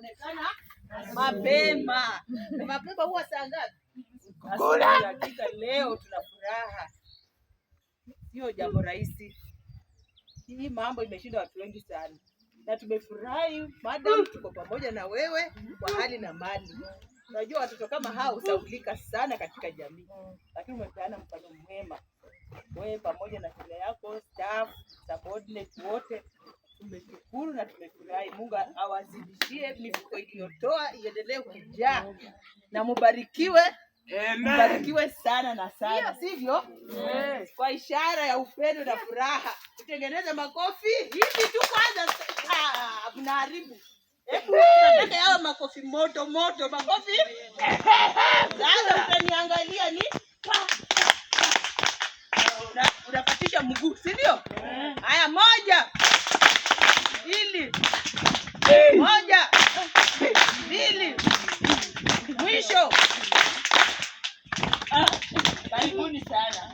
kuonekana mapema. Mapema huwa saa ngapi? Hakika leo tuna furaha. Sio jambo rahisi. Hii mambo imeshinda watu wengi sana. Na tumefurahi madam, tuko pamoja na wewe kwa hali na mali. Unajua watoto kama hao husaulika sana katika jamii. Lakini umepeana mfano mwema. Wewe pamoja na shule yako, staff, subordinate wote, tumeshukuru na tumefurahi. Mungu awazidishie mifuko iliyotoa iendelee kujaa. Na mubarikiwe. Mbarikiwe sana na sana. Sivyo? Yes. Kwa ishara ya upendo na furaha. Tutengeneze makofi. Hivi tu kwanza. Mnaharibu. Hebu tunataka yao makofi moto moto. Makofi. Sasa utaniangalia ni unapatisha mguu, si ndio? Haya, 1 2 1 2 mwisho. Karibuni sana.